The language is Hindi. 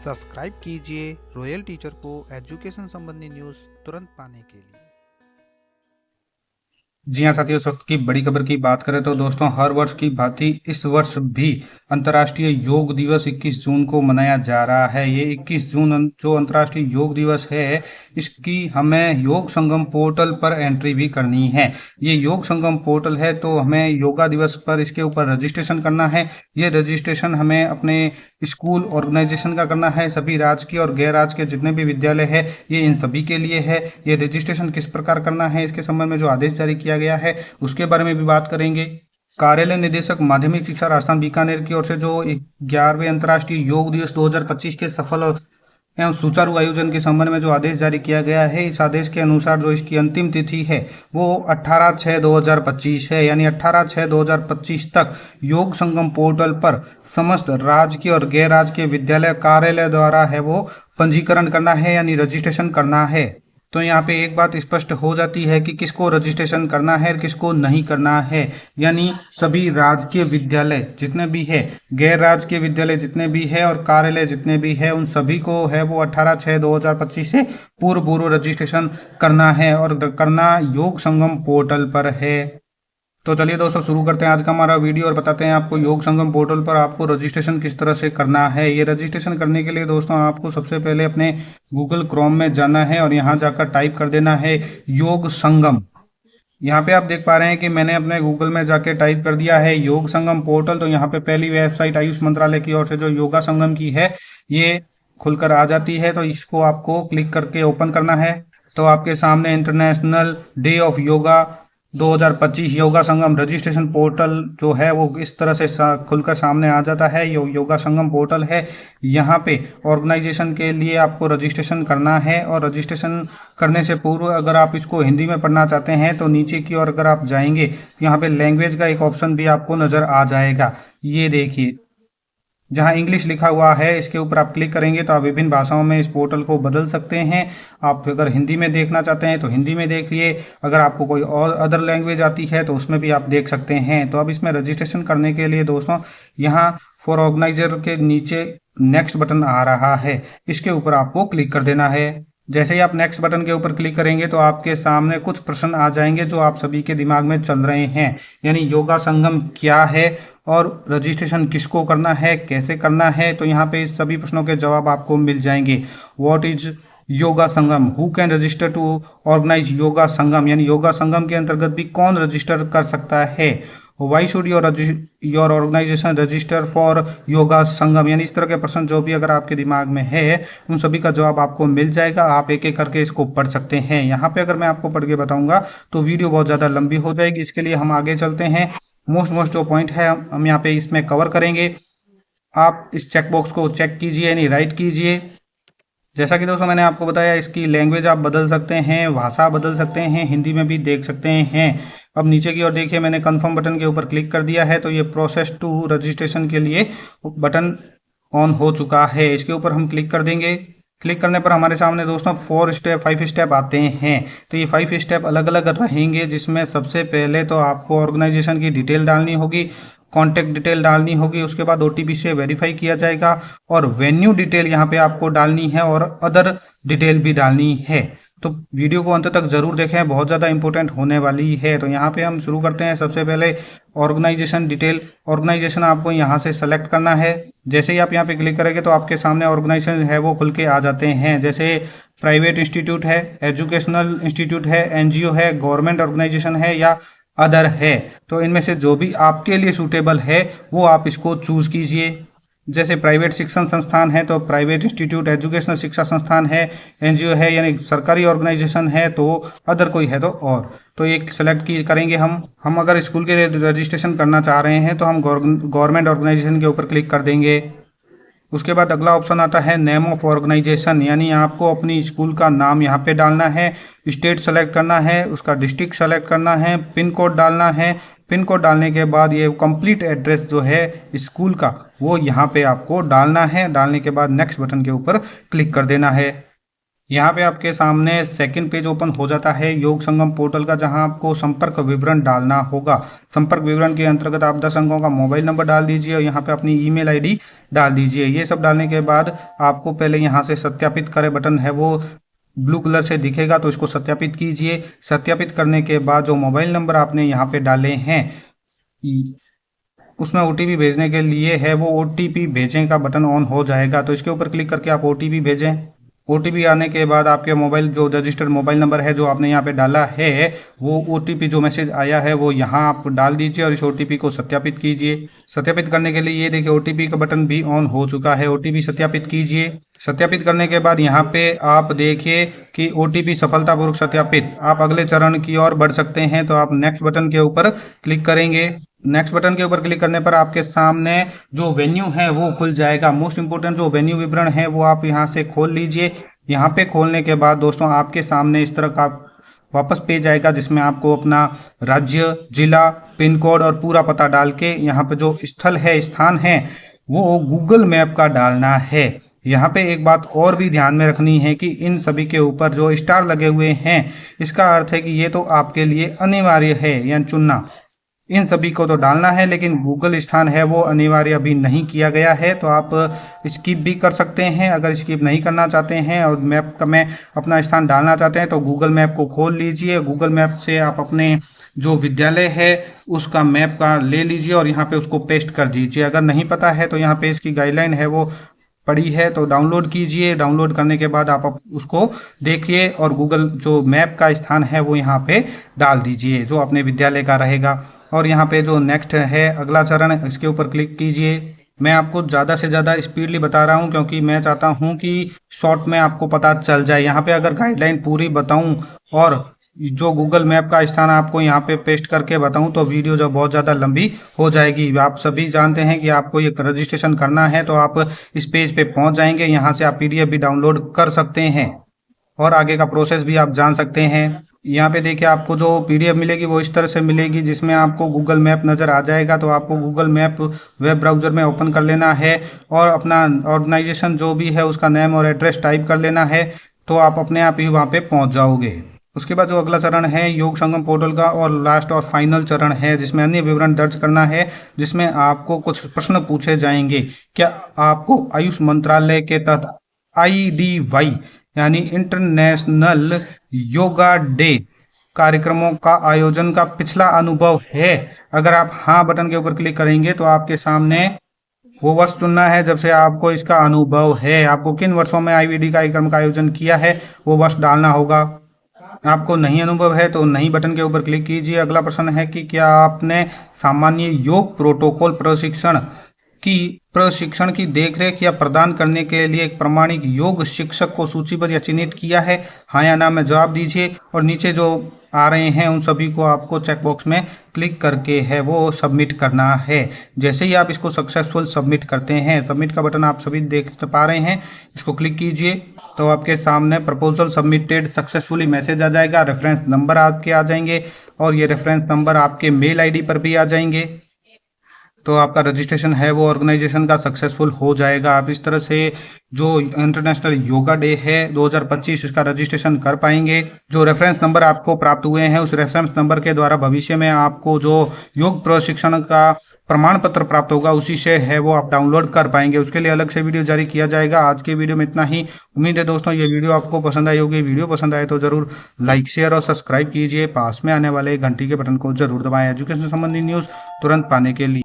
सब्सक्राइब कीजिए रॉयल टीचर को एजुकेशन संबंधी न्यूज़ तुरंत पाने के लिए। जी हाँ साथियों, इस वक्त की बड़ी खबर की बात करें तो दोस्तों हर वर्ष की भांति इस वर्ष भी अंतर्राष्ट्रीय योग दिवस 21 जून को मनाया जा रहा है। ये 21 जून जो अंतर्राष्ट्रीय योग दिवस है, इसकी हमें योग संगम पोर्टल पर एंट्री भी करनी है। ये योग संगम पोर्टल है तो हमें योगा दिवस पर इसके ऊपर रजिस्ट्रेशन करना है। ये रजिस्ट्रेशन हमें अपने स्कूल ऑर्गेनाइजेशन का करना है। सभी राजकीय और गैर राजकीय जितने भी विद्यालय है, ये इन सभी के लिए है। ये रजिस्ट्रेशन किस प्रकार करना है, इसके संबंध में जो आदेश जारी किया गया है उसके बारे में भी बात करेंगे। कार्यालय निदेशक माध्यमिक शिक्षा राजस्थान बीकानेर की ओर से जो 11वें अंतर्राष्ट्रीय योग दिवस 2025 के सफल और एवं सुचारू आयोजन के संबंध में जो आदेश जारी किया गया है, इस आदेश के अनुसार जो इसकी अंतिम तिथि है वो 18/6/2025 है। यानी 18/6/2025 तक योग संगम पोर्टल पर समस्त राजकीय और गैर राजकीय विद्यालय कार्यालय द्वारा है वो पंजीकरण करना है, यानी रजिस्ट्रेशन करना है। तो यहाँ पे एक बात स्पष्ट हो जाती है कि किसको रजिस्ट्रेशन करना है और किसको नहीं करना है। यानी सभी राजकीय विद्यालय जितने भी है, गैर राजकीय विद्यालय जितने भी है और कार्यालय जितने भी है, उन सभी को है वो 18/6/2025 से पूर्व रजिस्ट्रेशन करना है और करना योग संगम पोर्टल पर है। तो चलिए दोस्तों शुरू करते हैं आज का हमारा वीडियो और बताते हैं आपको योग संगम पोर्टल पर आपको रजिस्ट्रेशन किस तरह से करना है। ये रजिस्ट्रेशन करने के लिए दोस्तों आपको सबसे पहले अपने गूगल क्रोम में जाना है और यहाँ जाकर टाइप कर देना है योग संगम। यहाँ पे आप देख पा रहे हैं कि मैंने अपने गूगल में जाके टाइप कर दिया है योग संगम पोर्टल। तो यहाँ पे पहली वेबसाइट आयुष मंत्रालय की ओर से जो योगा संगम की है ये खुलकर आ जाती है। तो इसको आपको क्लिक करके ओपन करना है। तो आपके सामने international day of yoga 2025 yoga Sangam registration portal जो है वो इस तरह से खुलकर सामने आ जाता है। योगा संगम पोर्टल है। यहाँ पे ऑर्गेनाइजेशन के लिए आपको रजिस्ट्रेशन करना है और रजिस्ट्रेशन करने से पूर्व अगर आप इसको हिंदी में पढ़ना चाहते हैं तो नीचे की ओर अगर आप जाएंगे तो यहाँ पे लैंग्वेज का एक ऑप्शन भी आपको नज़र आ जाएगा। ये देखिए जहां इंग्लिश लिखा हुआ है इसके ऊपर आप क्लिक करेंगे तो आप विभिन्न भाषाओं में इस पोर्टल को बदल सकते हैं। आप अगर हिंदी में देखना चाहते हैं तो हिंदी में देखिए, अगर आपको कोई और अदर लैंग्वेज आती है तो उसमें भी आप देख सकते हैं। तो अब इसमें रजिस्ट्रेशन करने के लिए दोस्तों यहाँ फॉर ऑर्गेनाइजर के नीचे नेक्स्ट बटन आ रहा है, इसके ऊपर आपको क्लिक कर देना है। जैसे ही आप नेक्स्ट बटन के ऊपर क्लिक करेंगे तो आपके सामने कुछ प्रश्न आ जाएंगे जो आप सभी के दिमाग में चल रहे हैं। यानी योगा संगम क्या है और रजिस्ट्रेशन किसको करना है, कैसे करना है। तो यहाँ पे इस सभी प्रश्नों के जवाब आपको मिल जाएंगे। What is Yoga Sangam, who can register to organize Yoga Sangam, यानी योगा संगम के अंतर्गत भी कौन रजिस्टर कर सकता है। Why should your organization register for Yoga Sangam, यानी इस तरह के प्रश्न जो भी अगर आपके दिमाग में है उन सभी का जवाब आपको मिल जाएगा। आप एक एक करके इसको पढ़ सकते हैं। यहाँ पे अगर मैं आपको पढ़ के बताऊंगा तो वीडियो बहुत ज़्यादा लंबी हो जाएगी, इसके लिए हम आगे चलते हैं। मोस्ट जो पॉइंट है हम यहाँ पे इसमें कवर करेंगे। आप इस चेकबॉक्स को चेक कीजिए, यानी राइट कीजिए। जैसा कि दोस्तों मैंने आपको बताया इसकी लैंग्वेज आप बदल सकते हैं, भाषा बदल सकते हैं, हिंदी में भी देख सकते हैं। अब नीचे की ओर देखिए मैंने कंफर्म बटन के ऊपर क्लिक कर दिया है तो ये प्रोसेस टू रजिस्ट्रेशन के लिए बटन ऑन हो चुका है। इसके ऊपर हम क्लिक कर देंगे। क्लिक करने पर हमारे सामने दोस्तों 5 स्टेप आते हैं। तो ये 5 स्टेप अलग अलग रहेंगे, जिसमें सबसे पहले तो आपको ऑर्गेनाइजेशन की डिटेल डालनी होगी, कॉन्टैक्ट डिटेल डालनी होगी, उसके बाद OTP से वेरीफाई किया जाएगा और वेन्यू डिटेल यहाँ पे आपको डालनी है और अदर डिटेल भी डालनी है। तो वीडियो को अंत तक जरूर देखें, बहुत ज़्यादा इंपॉर्टेंट होने वाली है। तो यहाँ पे हम शुरू करते हैं। सबसे पहले ऑर्गेनाइजेशन डिटेल, ऑर्गेनाइजेशन आपको यहाँ से सेलेक्ट करना है। जैसे ही आप यहाँ पे क्लिक करेंगे तो आपके सामने ऑर्गेनाइजेशन है वो खुल के आ जाते हैं। जैसे प्राइवेट इंस्टीट्यूट है, एजुकेशनल इंस्टीट्यूट है, NGO है, गवर्नमेंट ऑर्गेनाइजेशन है या अदर है। तो इनमें से जो भी आपके लिए सूटेबल है वो आप इसको चूज कीजिए। जैसे प्राइवेट शिक्षण संस्थान है तो प्राइवेट इंस्टीट्यूट, एजुकेशनल शिक्षा संस्थान है, NGO है यानी सरकारी ऑर्गेनाइजेशन है, तो अदर कोई है तो और। तो एक सेलेक्ट की करेंगे हम अगर स्कूल के लिए रजिस्ट्रेशन करना चाह रहे हैं तो हम गवर्नमेंट ऑर्गेनाइजेशन के ऊपर क्लिक कर देंगे। उसके बाद अगला ऑप्शन आता है नेम ऑफ ऑर्गेनाइजेशन, यानी आपको अपनी स्कूल का नाम यहाँ पे डालना है, स्टेट सेलेक्ट करना है, उसका डिस्ट्रिक्ट सेलेक्ट करना है, पिन कोड डालना है। पिन कोड डालने के बाद ये कंप्लीट एड्रेस जो है स्कूल का वो यहाँ पे आपको डालना है। डालने के बाद नेक्स्ट बटन के ऊपर क्लिक कर देना है। यहाँ पे आपके सामने सेकंड पेज ओपन हो जाता है योग संगम पोर्टल का, जहाँ आपको संपर्क विवरण डालना होगा। संपर्क विवरण के अंतर्गत आप 10 अंकों का मोबाइल नंबर डाल दीजिए और यहाँ पे अपनी ईमेल आईडी डाल दीजिए। ये सब डालने के बाद आपको पहले यहाँ से सत्यापित करें बटन है वो ब्लू कलर से दिखेगा, तो इसको सत्यापित कीजिए। सत्यापित करने के बाद जो मोबाइल नंबर आपने यहाँ पे डाले हैं उसमें ओटीपी भेजने के लिए है वो ओटीपी भेजें का बटन ऑन हो जाएगा, तो इसके ऊपर क्लिक करके आप ओटीपी भेजें। ओटीपी आने के बाद आपके मोबाइल जो रजिस्टर्ड मोबाइल नंबर है जो आपने यहाँ पे डाला है वो ओटीपी जो मैसेज आया है वो यहाँ आप डाल दीजिए और इस ओटीपी को सत्यापित कीजिए। सत्यापित करने के लिए ये देखिए ओटीपी का बटन भी ऑन हो चुका है। ओटीपी सत्यापित कीजिए। सत्यापित करने के बाद यहाँ पे आप देखिए कि ओटीपी सफलतापूर्वक सत्यापित। आप अगले चरण की ओर बढ़ सकते हैं, तो आप नेक्स्ट बटन के ऊपर क्लिक करेंगे। नेक्स्ट बटन के ऊपर क्लिक करने पर आपके सामने जो वेन्यू है वो खुल जाएगा। मोस्ट इंपोर्टेंट जो वेन्यू विवरण है वो आप यहाँ से खोल लीजिए। यहाँ पे खोलने के बाद दोस्तों आपके सामने इस तरह का वापस पेज आएगा जिसमें आपको अपना राज्य, जिला, पिन कोड और पूरा पता डाल के यहाँ पे जो स्थल है, स्थान है वो गूगल मैप का डालना है। यहाँ पे एक बात और भी ध्यान में रखनी है कि इन सभी के ऊपर जो स्टार लगे हुए हैं इसका अर्थ है कि ये तो आपके लिए अनिवार्य है, यानी चुनना। इन सभी को तो डालना है, लेकिन गूगल स्थान है वो अनिवार्य अभी नहीं किया गया है, तो आप स्किप भी कर सकते हैं। अगर स्किप नहीं करना चाहते हैं और मैप का में अपना स्थान डालना चाहते हैं तो गूगल मैप को खोल लीजिए। गूगल मैप से आप अपने जो विद्यालय है उसका मैप का ले लीजिए और यहाँ पे उसको पेस्ट कर दीजिए। अगर नहीं पता है तो यहाँ पे इसकी गाइडलाइन है वो पड़ी है तो डाउनलोड कीजिए। डाउनलोड करने के बाद आप उसको देखिए और गूगल जो मैप का स्थान है वो यहाँ पे डाल दीजिए जो अपने विद्यालय का रहेगा। और यहाँ पे जो नेक्स्ट है अगला चरण, इसके ऊपर क्लिक कीजिए। मैं आपको ज़्यादा से ज़्यादा स्पीडली बता रहा हूँ क्योंकि मैं चाहता हूँ कि शॉर्ट में आपको पता चल जाए। यहाँ पे अगर गाइडलाइन पूरी बताऊँ और जो गूगल मैप का स्थान आपको यहाँ पे पेस्ट करके बताऊं तो वीडियो जो बहुत ज़्यादा लंबी हो जाएगी। आप सभी जानते हैं कि आपको ये रजिस्ट्रेशन करना है तो आप इस पेज पे पहुंच जाएंगे। यहाँ से आप पीडीएफ भी डाउनलोड कर सकते हैं और आगे का प्रोसेस भी आप जान सकते हैं। यहाँ पे देखिए आपको जो पीडीएफ मिलेगी वो इस तरह से मिलेगी जिसमें आपको गूगल मैप नज़र आ जाएगा। तो आपको गूगल मैप वेब ब्राउज़र में ओपन कर लेना है और अपना ऑर्गेनाइजेशन जो भी है उसका नेम और एड्रेस टाइप कर लेना है, तो आप अपने आप ही वहाँ पे पहुँच जाओगे। उसके बाद जो अगला चरण है योग संगम पोर्टल का और लास्ट और फाइनल चरण है जिसमें अन्य विवरण दर्ज करना है, जिसमें आपको कुछ प्रश्न पूछे जाएंगे। क्या आपको आयुष मंत्रालय के तहत IDY यानी इंटरनेशनल योगा डे कार्यक्रमों का आयोजन का पिछला अनुभव है? अगर आप हाँ बटन के ऊपर क्लिक करेंगे तो आपके सामने वो वर्ष चुनना है जब से आपको इसका अनुभव है। आपको किन वर्षों में IVD कार्यक्रम का आयोजन किया है वो वर्ष डालना होगा। आपको नहीं अनुभव है तो नहीं बटन के ऊपर क्लिक कीजिए। अगला प्रश्न है कि क्या आपने सामान्य योग प्रोटोकॉल प्रशिक्षण की देखरेख या प्रदान करने के लिए एक प्रमाणिक योग शिक्षक को सूचीबद्ध या चिन्हित किया है? हाँ या ना में जवाब दीजिए और नीचे जो आ रहे हैं उन सभी को आपको चेकबॉक्स में क्लिक करके है वो सबमिट करना है। जैसे ही आप इसको सक्सेसफुल सबमिट करते हैं, सबमिट का बटन आप सभी देख पा रहे हैं, इसको क्लिक कीजिए तो आपके सामने प्रपोजल सबमिटेड सक्सेसफुली मैसेज आ जाएगा। रेफरेंस नंबर आपके आ जाएंगे और ये रेफरेंस नंबर आपके मेल आईडी पर भी आ जाएंगे, तो आपका रजिस्ट्रेशन है वो ऑर्गेनाइजेशन का सक्सेसफुल हो जाएगा। आप इस तरह से जो इंटरनेशनल योगा डे है 2025 इसका रजिस्ट्रेशन कर पाएंगे। जो रेफरेंस नंबर आपको प्राप्त हुए हैं उस रेफरेंस नंबर के द्वारा भविष्य में आपको जो योग प्रशिक्षण का प्रमाण पत्र प्राप्त होगा उसी से है वो आप डाउनलोड कर पाएंगे। उसके लिए अलग से वीडियो जारी किया जाएगा। आज के वीडियो में इतना ही। उम्मीद है दोस्तों ये वीडियो आपको पसंद आई होगी। वीडियो पसंद आए तो जरूर लाइक, शेयर और सब्सक्राइब कीजिए। पास में आने वाले घंटी के बटन को जरूर दबाएं एजुकेशन संबंधी न्यूज़ तुरंत पाने के लिए।